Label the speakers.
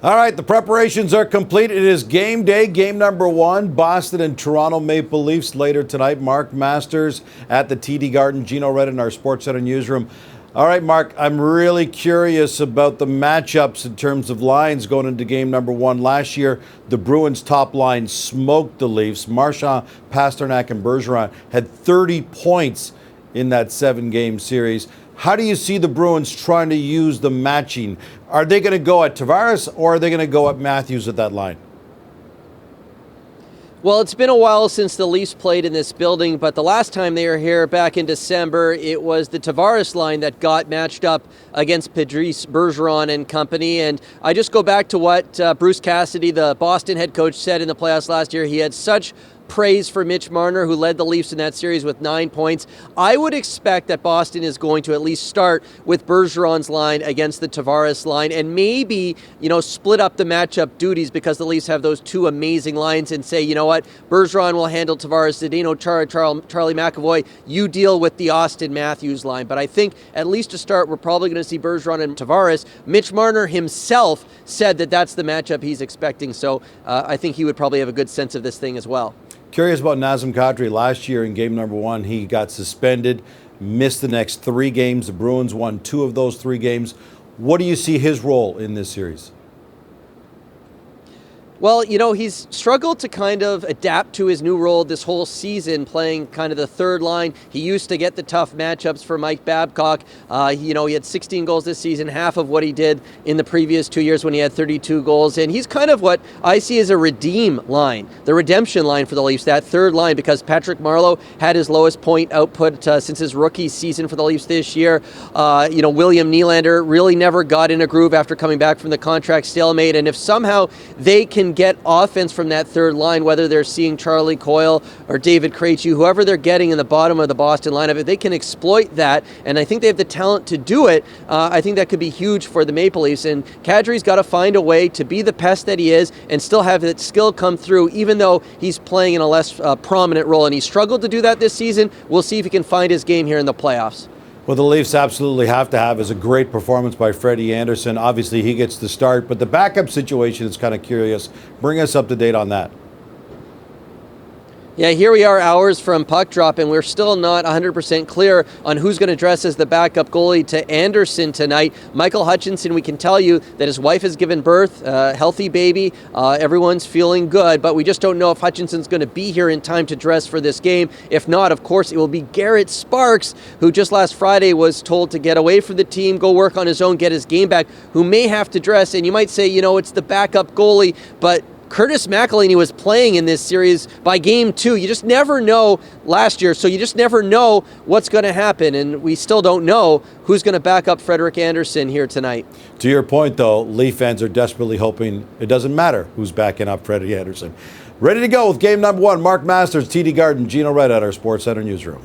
Speaker 1: All right, the preparations are complete. It is game day, game number one. Boston and Toronto Maple Leafs later tonight. Mark Masters at the TD Garden. Gino Red in our SportsCenter newsroom. All right, Mark, I'm really curious about the matchups in terms of lines going into game number one. Last year, the Bruins' top line smoked the Leafs. Marchand, Pastrnak, and Bergeron had 30 points in that 7-game series. How do you see the Bruins trying to use the matching? Are they going to go at Tavares or are they going to go at Matthews at that line?
Speaker 2: Well, it's been a while since the Leafs played in this building, but the last time they were here back in December, it was the Tavares line that got matched up against Patrice Bergeron and company. And I just go back to what Bruce Cassidy, the Boston head coach, said in the playoffs last year. He had such praise for Mitch Marner, who led the Leafs in that series with 9 points. I would expect that Boston is going to at least start with Bergeron's line against the Tavares line and maybe, split up the matchup duties because the Leafs have those two amazing lines and say, you know what, Bergeron will handle Tavares, Zdeno Chara, Charlie McAvoy, you deal with the Auston Matthews line. But I think at least to start, we're probably going to see Bergeron and Tavares. Mitch Marner himself said that that's the matchup he's expecting. So I think he would probably have a good sense of this thing as well.
Speaker 1: Curious about Nazem Kadri. Last year in game number one, he got suspended, missed the next 3 games. The Bruins won 2 of those 3 games. What do you see his role in this series?
Speaker 2: Well, he's struggled to kind of adapt to his new role this whole season, playing kind of the third line. He used to get the tough matchups for Mike Babcock. He had 16 goals this season, half of what he did in the previous 2 years when he had 32 goals. And he's kind of what I see as a redeem line, the redemption line for the Leafs, that third line, because Patrick Marleau had his lowest point output since his rookie season for the Leafs this year. William Nylander really never got in a groove after coming back from the contract stalemate. And if somehow they can get offense from that third line, whether they're seeing Charlie Coyle or David Krejci, whoever they're getting in the bottom of the Boston lineup, if they can exploit that, and I think they have the talent to do it, I think that could be huge for the Maple Leafs. And Kadri's got to find a way to be the pest that he is and still have that skill come through, even though he's playing in a less prominent role. And he struggled to do that this season. We'll see if he can find his game here in the playoffs.
Speaker 1: What the Leafs absolutely have to have is a great performance by Freddie Andersen. Obviously, he gets the start, but the backup situation is kind of curious. Bring us up to date on that.
Speaker 2: Yeah, here we are hours from puck drop, and we're still not 100% clear on who's going to dress as the backup goalie to Andersen tonight. Michael Hutchinson, we can tell you that his wife has given birth, healthy baby. Everyone's feeling good, but we just don't know if Hutchinson's going to be here in time to dress for this game. If not, of course, it will be Garrett Sparks, who just last Friday was told to get away from the team, go work on his own, get his game back, who may have to dress. And you might say, it's the backup goalie, but Curtis McElhinney was playing in this series by game 2. You just never know last year, so you just never know what's going to happen, and we still don't know who's going to back up Frederik Andersen here tonight.
Speaker 1: To your point, though, Leaf fans are desperately hoping it doesn't matter who's backing up Freddie Andersen. Ready to go with game number one. Mark Masters, TD Garden, Gino Red at our SportsCenter newsroom.